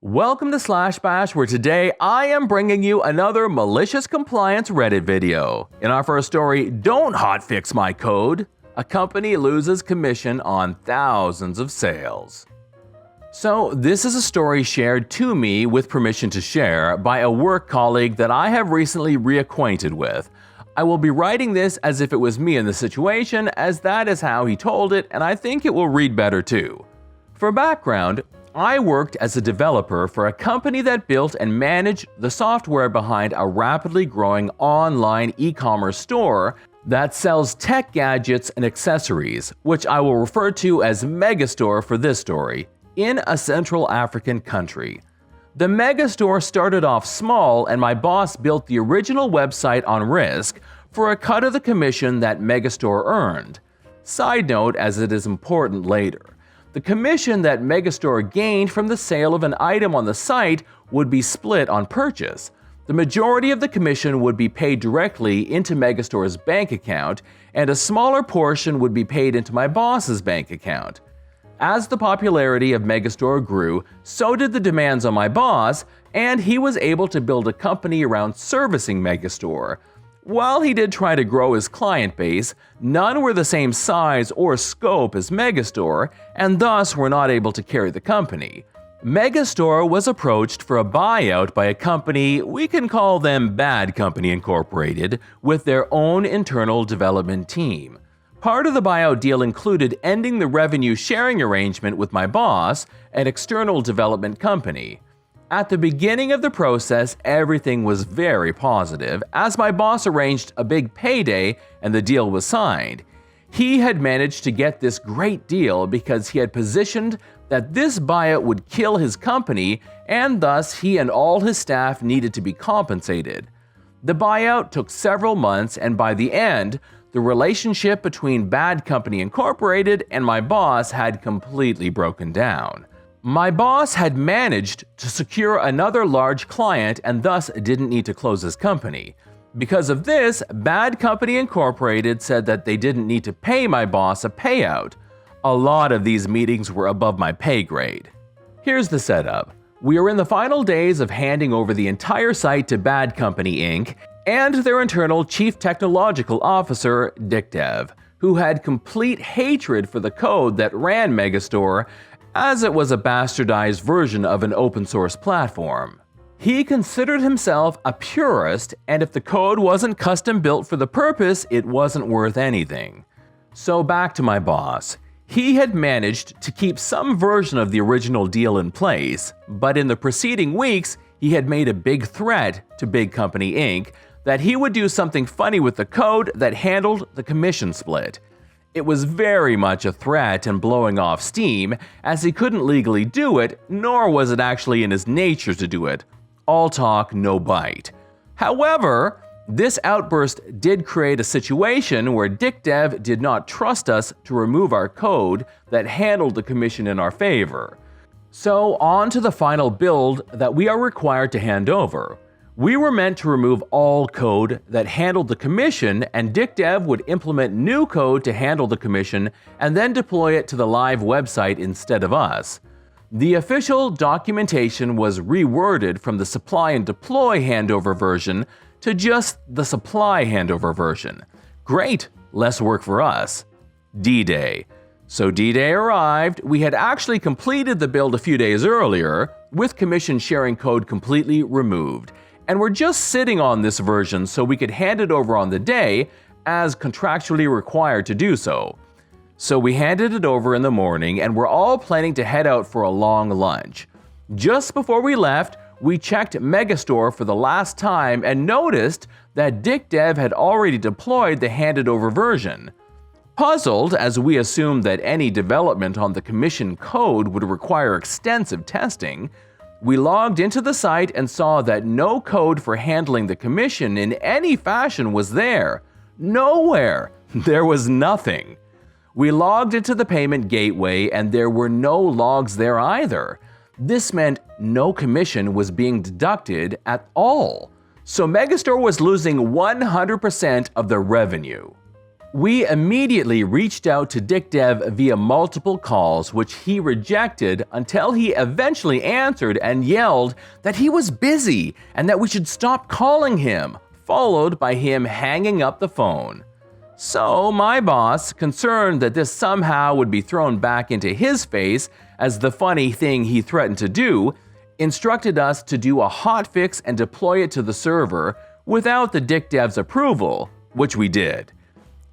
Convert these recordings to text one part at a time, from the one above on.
Welcome to Slash Bash, where today I am bringing you another malicious compliance Reddit video. In our first story, don't hotfix my code. A company loses commission on thousands of sales. So this is a story shared to me with permission to share by a work colleague that I have recently reacquainted with. I will be writing this as if it was me in the situation, as that is how he told it, and I think it will read better too. For background, I worked as a developer for a company that built and managed the software behind a rapidly growing online e-commerce store that sells tech gadgets and accessories, which I will refer to as Megastore for this story, in a Central African country. The Megastore started off small, and my boss built the original website on risk for a cut of the commission that Megastore earned. Side note, as it is important later. The commission that Megastore gained from the sale of an item on the site would be split on purchase. The majority of the commission would be paid directly into Megastore's bank account, and a smaller portion would be paid into my boss's bank account. As the popularity of Megastore grew, so did the demands on my boss, and he was able to build a company around servicing Megastore. While he did try to grow his client base, none were the same size or scope as Megastore, and thus were not able to carry the company. Megastore was approached for a buyout by a company, we can call them Bad Company Incorporated, with their own internal development team. Part of the buyout deal included ending the revenue sharing arrangement with my boss, an external development company. At the beginning of the process, everything was very positive, as my boss arranged a big payday and the deal was signed. He had managed to get this great deal because he had positioned that this buyout would kill his company, and thus he and all his staff needed to be compensated. The buyout took several months, and by the end, the relationship between Bad Company Incorporated and my boss had completely broken down. My boss had managed to secure another large client and thus didn't need to close his company. Because of this, Bad Company Incorporated said that they didn't need to pay my boss a payout. A lot of these meetings were above my pay grade. Here's the setup. We are in the final days of handing over the entire site to Bad Company Inc. and their internal Chief Technological Officer, DickDev, who had complete hatred for the code that ran Megastore, as it was a bastardized version of an open-source platform. He considered himself a purist, and if the code wasn't custom-built for the purpose, it wasn't worth anything. So back to my boss. He had managed to keep some version of the original deal in place, but in the preceding weeks, he had made a big threat to Big Company Inc. that he would do something funny with the code that handled the commission split. It was very much a threat and blowing off steam, as he couldn't legally do it, nor was it actually in his nature to do it. All talk, no bite. However, this outburst did create a situation where DickDev did not trust us to remove our code that handled the commission in our favor. So on to the final build that we are required to hand over. We were meant to remove all code that handled the commission, and DickDev would implement new code to handle the commission and then deploy it to the live website instead of us. The official documentation was reworded from the supply and deploy handover version to just the supply handover version. Great, less work for us. D-Day. So D-Day arrived. We had actually completed the build a few days earlier, with commission sharing code completely removed. And we're just sitting on this version so we could hand it over on the day, as contractually required to do so. So we handed it over in the morning, and we're all planning to head out for a long lunch. Just before we left, we checked Megastore for the last time and noticed that DickDev had already deployed the handed over version. Puzzled, as we assumed that any development on the commission code would require extensive testing, we logged into the site and saw that no code for handling the commission in any fashion was there. Nowhere! There was nothing. We logged into the payment gateway and there were no logs there either. This meant no commission was being deducted at all. So Megastore was losing 100% of the revenue. We immediately reached out to Dick Dev via multiple calls, which he rejected until he eventually answered and yelled that he was busy and that we should stop calling him, followed by him hanging up the phone. So my boss, concerned that this somehow would be thrown back into his face as the funny thing he threatened to do, instructed us to do a hotfix and deploy it to the server without the Dick Dev's approval, which we did.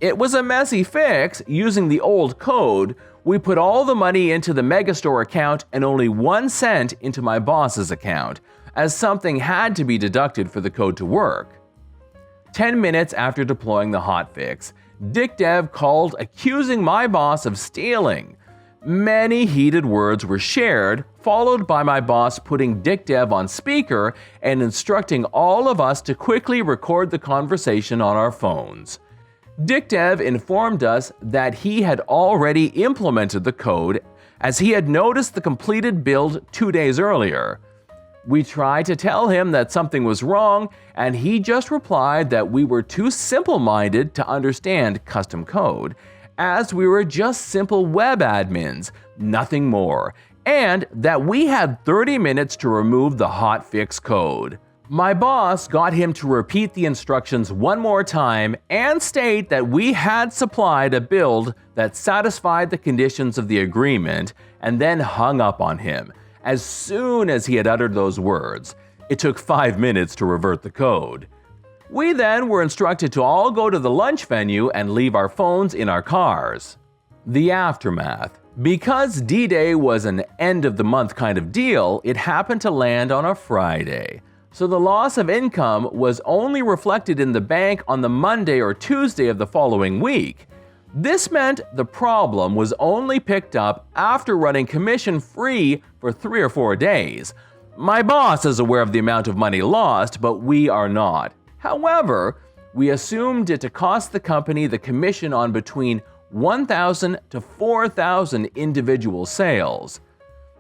It was a messy fix using the old code. We put all the money into the Megastore account and only 1 cent into my boss's account, as something had to be deducted for the code to work. 10 minutes after deploying the hotfix, Dick Dev called accusing my boss of stealing. Many heated words were shared, followed by my boss putting Dick Dev on speaker and instructing all of us to quickly record the conversation on our phones. Dick Dev informed us that he had already implemented the code as he had noticed the completed build 2 days earlier. We tried to tell him that something was wrong, and he just replied that we were too simple-minded to understand custom code, as we were just simple web admins, nothing more, and that we had 30 minutes to remove the hotfix code. My boss got him to repeat the instructions one more time and state that we had supplied a build that satisfied the conditions of the agreement, and then hung up on him. As soon as he had uttered those words, it took 5 minutes to revert the code. We then were instructed to all go to the lunch venue and leave our phones in our cars. The aftermath. Because D-Day was an end-of-the-month kind of deal, it happened to land on a Friday. So the loss of income was only reflected in the bank on the Monday or Tuesday of the following week. This meant the problem was only picked up after running commission-free for 3 or 4 days. My boss is aware of the amount of money lost, but we are not. However, we assumed it to cost the company the commission on between 1,000 to 4,000 individual sales.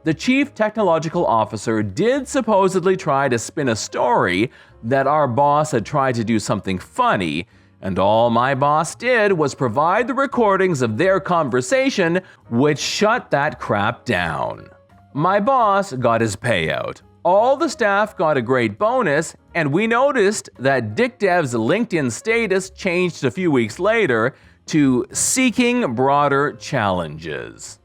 The chief technological officer did supposedly try to spin a story that our boss had tried to do something funny, and all my boss did was provide the recordings of their conversation, which shut that crap down. My boss got his payout. All the staff got a great bonus, and we noticed that Dick Dev's LinkedIn status changed a few weeks later to seeking broader challenges.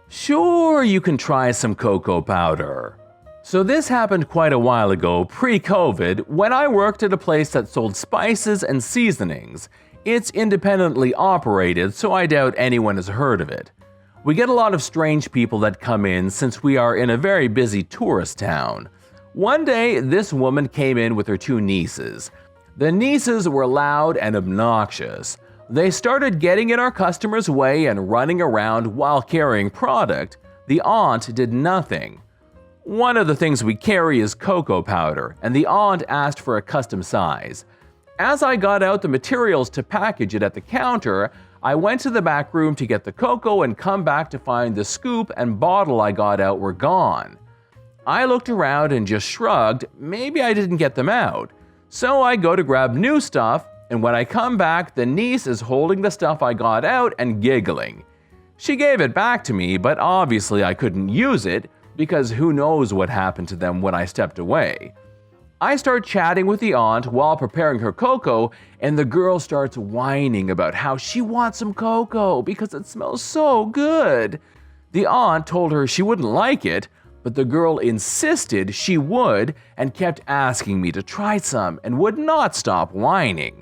Sure, you can try some cocoa powder. So this happened quite a while ago, pre-COVID, when I worked at a place that sold spices and seasonings. It's independently operated, so I doubt anyone has heard of it. We get a lot of strange people that come in since we are in a very busy tourist town. One day, this woman came in with her 2 nieces. The nieces were loud and obnoxious. They started getting in our customers' way and running around while carrying product. The aunt did nothing. One of the things we carry is cocoa powder, and the aunt asked for a custom size. As I got out the materials to package it at the counter, I went to the back room to get the cocoa and come back to find the scoop and bottle I got out were gone. I looked around and just shrugged, maybe I didn't get them out. So I go to grab new stuff, and when I come back, the niece is holding the stuff I got out and giggling. She gave it back to me, but obviously I couldn't use it, because who knows what happened to them when I stepped away. I start chatting with the aunt while preparing her cocoa, and the girl starts whining about how she wants some cocoa because it smells so good. The aunt told her she wouldn't like it, but the girl insisted she would and kept asking me to try some and would not stop whining.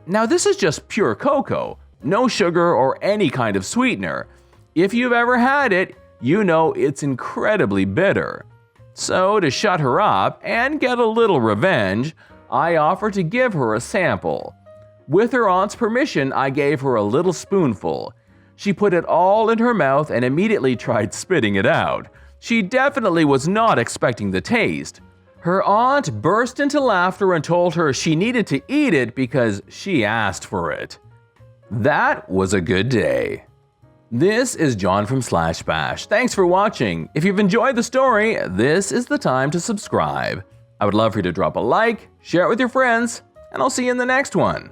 Now this is just pure cocoa, no sugar or any kind of sweetener. If you've ever had it, you know it's incredibly bitter. So to shut her up and get a little revenge, I offered to give her a sample. With her aunt's permission, I gave her a little spoonful. She put it all in her mouth and immediately tried spitting it out. She definitely was not expecting the taste. Her aunt burst into laughter and told her she needed to eat it because she asked for it. That was a good day. This is John from /Bash. Thanks for watching. If you've enjoyed the story, this is the time to subscribe. I would love for you to drop a like, share it with your friends, and I'll see you in the next one.